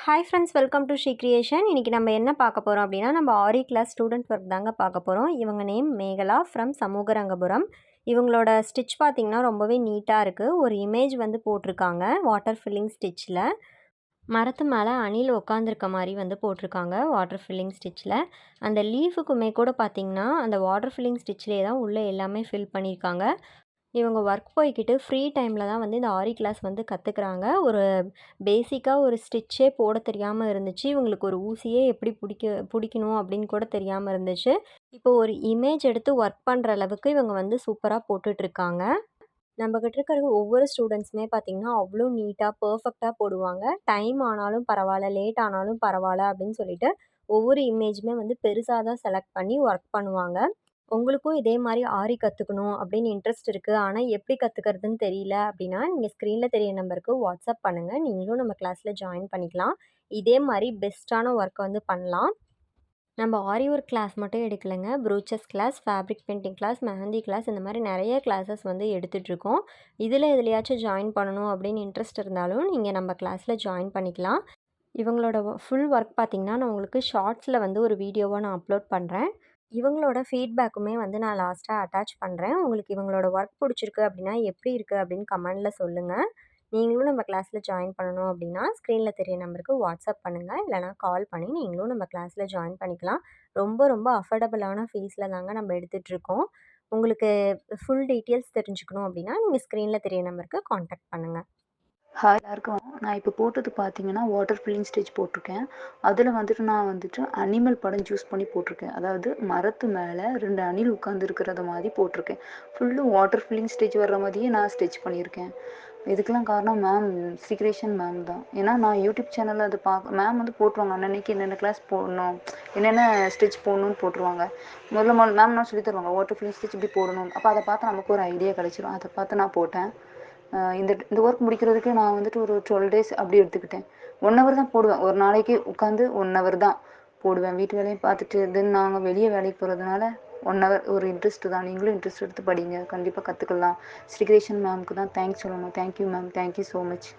Hi friends, welcome to Sri creation. இன்றைக்கி நம்ம என்ன பார்க்க போகிறோம் அப்படின்னா, நம்ம ஆரி கிளாஸ் ஸ்டூடெண்ட் ஒர்க் தாங்க பார்க்க போகிறோம். இவங்க நேம் மேகலா ஃப்ரம் சமூகரங்கபுரம். இவங்களோட ஸ்டிச் பார்த்திங்கன்னா ரொம்பவே நீட்டாக இருக்குது. ஒரு இமேஜ் வந்து போட்டிருக்காங்க வாட்டர் ஃபில்லிங் ஸ்டிச்சில். மரத்து மேலே அணில் உட்காந்துருக்க மாதிரி வந்து போட்டிருக்காங்க வாட்டர் ஃபில்லிங் ஸ்டிச்சில். அந்த லீஃபுக்குமே கூட பார்த்திங்கன்னா அந்த வாட்டர் ஃபில்லிங் ஸ்டிச்சிலே தான் உள்ளே எல்லாமே ஃபில் பண்ணியிருக்காங்க. இவங்க ஒர்க் போய்க்கிட்டு ஃப்ரீ டைமில் தான் வந்து இந்த ஆரி கிளாஸ் வந்து கற்றுக்குறாங்க. ஒரு பேசிக்காக ஒரு ஸ்டிச்சே போட தெரியாமல் இருந்துச்சு. இவங்களுக்கு ஒரு ஊசியே எப்படி பிடிக்கணும் அப்படின்னு கூட தெரியாமல் இருந்துச்சு. இப்போ ஒரு இமேஜ் எடுத்து ஒர்க் பண்ணுற அளவுக்கு இவங்க வந்து சூப்பராக போட்டுட்ருக்காங்க. நம்மக்கிட்ட இருக்கிற ஒவ்வொரு ஸ்டூடெண்ட்ஸுமே பார்த்திங்கன்னா அவ்வளோ நீட்டாக பர்ஃபெக்டாக போடுவாங்க. டைம் ஆனாலும் பரவாயில்ல, லேட் ஆனாலும் பரவாயில்ல அப்படின்னு சொல்லிட்டு ஒவ்வொரு இமேஜுமே வந்து பெருசாக தான் செலக்ட் பண்ணி ஒர்க் பண்ணுவாங்க. உங்களுக்கும் இதே மாதிரி ஆரி கற்றுக்கணும் அப்படின்னு இன்ட்ரெஸ்ட் இருக்குது, ஆனால் எப்படி கற்றுக்கிறதுன்னு தெரியல அப்படின்னா, நீங்கள் ஸ்க்ரீனில் தெரிய நம்பருக்கு வாட்ஸ்அப் பண்ணுங்கள். நீங்களும் நம்ம கிளாஸில் ஜாயின் பண்ணிக்கலாம். இதே மாதிரி பெஸ்ட்டான ஒர்க் வந்து பண்ணலாம். நம்ம ஆரி ஒர்க் கிளாஸ் மட்டும் எடுக்கலைங்க, brooches class, fabric painting class, mehndi class, இந்த மாதிரி நிறைய கிளாஸஸ் வந்து எடுத்துகிட்ருக்கோம். இதில் எதுலையாச்சும் ஜாயின் பண்ணணும் அப்படின்னு இன்ட்ரெஸ்ட் இருந்தாலும் நீங்கள் நம்ம கிளாஸில் ஜாயின் பண்ணிக்கலாம். இவங்களோட ஃபுல் ஒர்க் பார்த்திங்கன்னா நான் உங்களுக்கு ஷார்ட்ஸில் வந்து ஒரு வீடியோவாக நான் அப்லோட் பண்ணுறேன். இவங்களோட ஃபீட்பேக்குமே வந்து நான் லாஸ்ட்டாக அட்டாச் பண்ணுறேன். உங்களுக்கு இவங்களோட ஒர்க் பிடிச்சிருக்கு அப்படின்னா எப்படி இருக்குது அப்படின்னு கமெண்டில் சொல்லுங்கள். நீங்களும் நம்ம கிளாஸில் ஜாயின் பண்ணணும் அப்படின்னா ஸ்க்ரீனில் தெரிய நம்பருக்கு வாட்ஸ்அப் பண்ணுங்கள், இல்லைனா கால் பண்ணி நீங்களும் நம்ம கிளாஸில் ஜாயின் பண்ணிக்கலாம். ரொம்ப ரொம்ப அஃபோர்டபுளான ஃபீஸில் தாங்க நம்ம எடுத்துகிட்ருக்கோம். உங்களுக்கு ஃபுல் டீட்டெயில்ஸ் தெரிஞ்சுக்கணும் அப்படின்னா நீங்கள் ஸ்க்ரீனில் தெரிய நம்பருக்கு காண்டாக்ட் பண்ணுங்கள். ஹாய் எல்லாருக்கும். நான் இப்போ போட்டது பார்த்தீங்கன்னா வாட்டர் ஃபில்லிங் ஸ்டிச் போட்டிருக்கேன். அதில் வந்துட்டு அனிமல் படம் சூஸ் பண்ணி போட்டிருக்கேன். அதாவது மரத்து மேலே 2 அணில் உட்காந்துருக்கிறத மாதிரி போட்டிருக்கேன். ஃபுல்லும் வாட்டர் ஃபில்லிங் ஸ்டிச் வர்ற மாதிரியே நான் ஸ்டிச் பண்ணியிருக்கேன். இதுக்கெல்லாம் காரணம் மேம் ஸ்ரீ கிரியேஷன் மேம் தான். ஏன்னா நான் யூடியூப் சேனலில் அது மேம் வந்து போட்டுருவாங்க, அன்னன்னைக்கு என்னென்ன கிளாஸ் போடணும், என்னென்ன ஸ்டிச் போடணும்னு போட்டுருவாங்க. முதல்ல மேம் நான் சொல்லி தருவாங்க வாட்டர் ஃபில்லிங் ஸ்டிச் இப்படி போடணும். அப்போ அதை பார்த்து நமக்கு ஒரு ஐடியா கிடச்சிரும். அதை பார்த்து நான் போட்டேன். இந்த ஒர்க் முடிக்கிறதுக்கு நான் வந்துட்டு ஒரு 12 டேஸ் அப்படி எடுத்துக்கிட்டேன். 1 ஹவர் தான் போடுவேன். ஒரு நாளைக்கு உட்காந்து 1 ஹவர் தான் போடுவேன். வீட்டு வேலையும் பார்த்துட்டு தென் நாங்கள் வெளியே வேலைக்கு போகிறதுனால 1 ஹவர் ஒரு இன்ட்ரெஸ்ட் தான். நீங்களும் இன்ட்ரெஸ்ட் எடுத்து படிங்க, கண்டிப்பாக கற்றுக்கலாம். ஸ்ரீ கிரியேஷன் மேம்க்கு தான் தேங்க்ஸ் சொல்லணும். Thank you ma'am, thank you so much.